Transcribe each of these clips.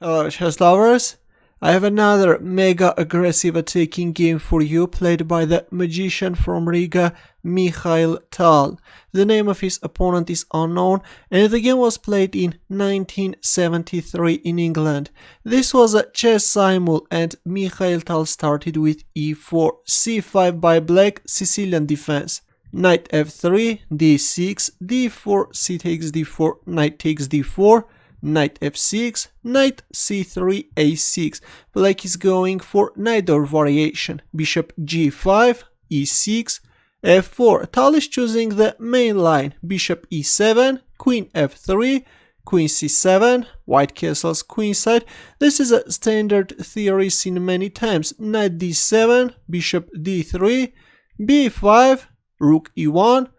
Hello chess lovers, I have another mega aggressive attacking game for you played by the magician from Riga, Mikhail Tal. The name of his opponent is unknown and the game was played in 1973 in England. This was a chess simul and Mikhail Tal started with e4, c5 by black, Sicilian defense. Knight f3, d6, d4, c takes d4, knight takes d4, knight f6, knight c3, a6. Black is going for Najdorf variation. Bishop g5, e6, f4. Tal is choosing the main line. Bishop e7, queen f3, queen c7, white castles queenside. This is a standard theory seen many times. Knight d7, bishop d3, b5, rook e1.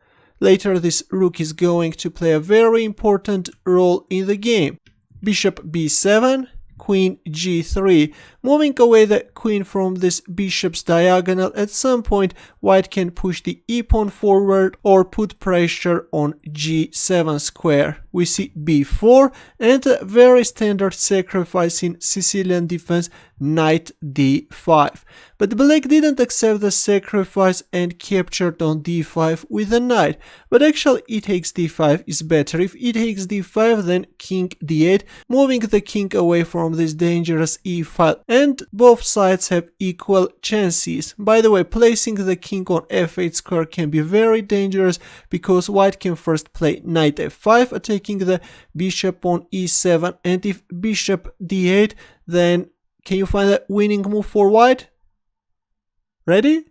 Later this rook is going to play a very important role in the game. Bishop b7, queen g3. Moving away the queen from this bishop's diagonal, at some point white can push the e-pawn forward or put pressure on g7 square. We see b4 and a very standard sacrifice in Sicilian defense, knight d5. But black didn't accept the sacrifice and captured on d5 with a knight. But actually e takes d5 is better. If e takes d5 then king d8, moving the king away from this dangerous e file. And both sides have equal chances. By the way, placing the king on f8 square can be very dangerous because white can first play knight f5, attacking the bishop on e7, and if bishop d8, then can you find a winning move for white? Ready?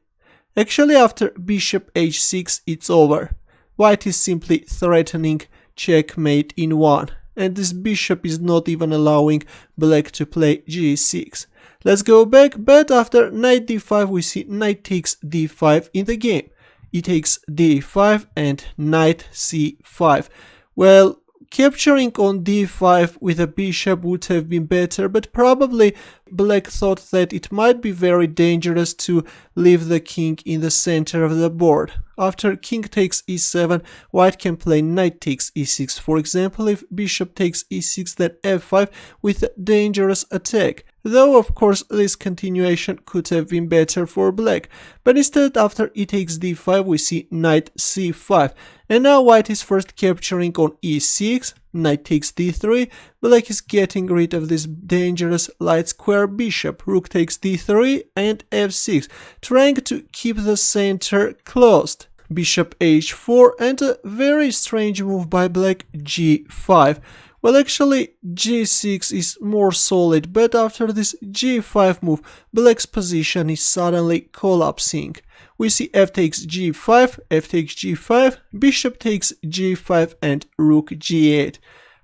Actually, after bishop h6, it's over. White is simply threatening checkmate in one, and this bishop is not even allowing black to play g6. Let's go back, but after knight d5 we see knight takes d5 in the game. E takes d5 and knight c5. Well, capturing on d5 with a bishop would have been better, but probably black thought that it might be very dangerous to leave the king in the center of the board. After king takes e7, white can play knight takes e6. For example, if bishop takes e6, then f5 with a dangerous attack. Though of course this continuation could have been better for black. But instead, after e takes d5 we see knight c5. And now white is first capturing on e6, knight takes d3, black is getting rid of this dangerous light square bishop, rook takes d3 and f6, trying to keep the center closed. Bishop h4 and a very strange move by black, g5. Well, actually g6 is more solid, but after this g5 move, black's position is suddenly collapsing. We see f takes g5, f takes g5, bishop takes g5 and rook g8.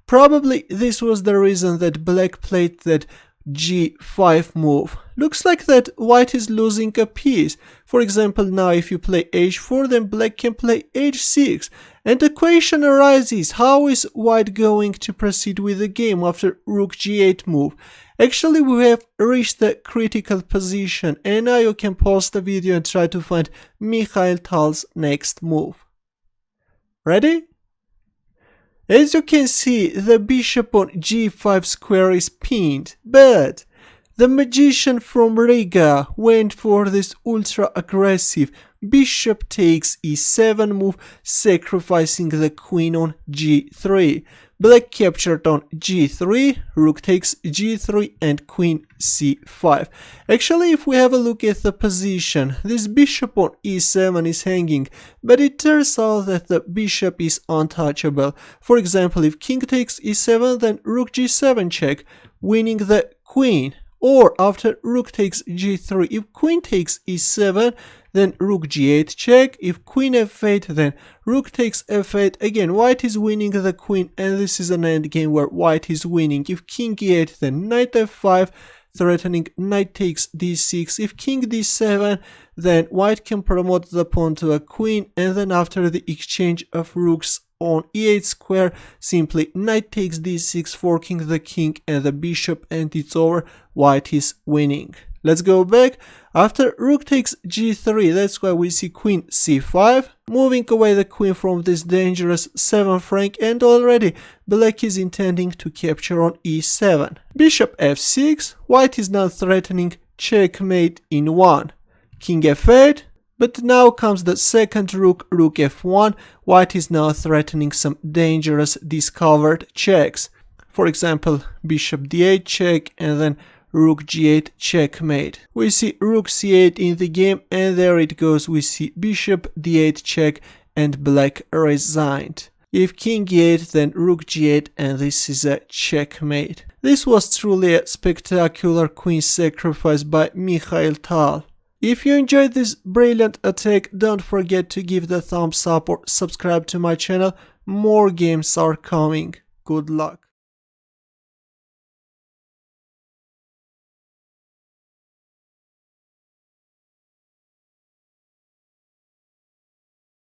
Probably this was the reason that black played that g5 move. Looks like that white is losing a piece. For example, now if you play h4, then black can play h6. And the question arises, how is white going to proceed with the game after rook g8 move? Actually, we have reached the critical position, and now you can pause the video and try to find Mikhail Tal's next move. Ready? As you can see, the bishop on g5 square is pinned, but the magician from Riga went for this ultra aggressive bishop takes e7 move, sacrificing the queen on g3. Black captured on g3, rook takes g3 and queen c5. Actually, if we have a look at the position, this bishop on e7 is hanging, but it turns out that the bishop is untouchable. For example, if king takes e7, then rook g7 check, winning the queen. Or after rook takes g3, if queen takes e7, then rook g8 check. If queen f8, then rook takes f8. Again, white is winning the queen, and this is an endgame where white is winning. If king e8, then knight f5, threatening knight takes d6. If king d7, then white can promote the pawn to a queen, and then after the exchange of rooks on e8 square, simply knight takes d6, forking the king and the bishop, and it's over. White is winning. Let's go back. After rook takes g3, that's why we see queen c5, moving away the queen from this dangerous 7th rank, and already black is intending to capture on e7. Bishop f6, white is now threatening checkmate in 1. King f8, but now comes the second rook, rook f1, white is now threatening some dangerous discovered checks. For example, bishop d8 check and then rook g8 checkmate. We see rook c8 in the game, and there it goes, we see bishop d8 check and black resigned. If king e8, then rook g8, and this is a checkmate. This was truly a spectacular queen sacrifice by Mikhail Tal. If you enjoyed this brilliant attack, don't forget to give the thumbs up or subscribe to my channel. More games are coming. Good luck.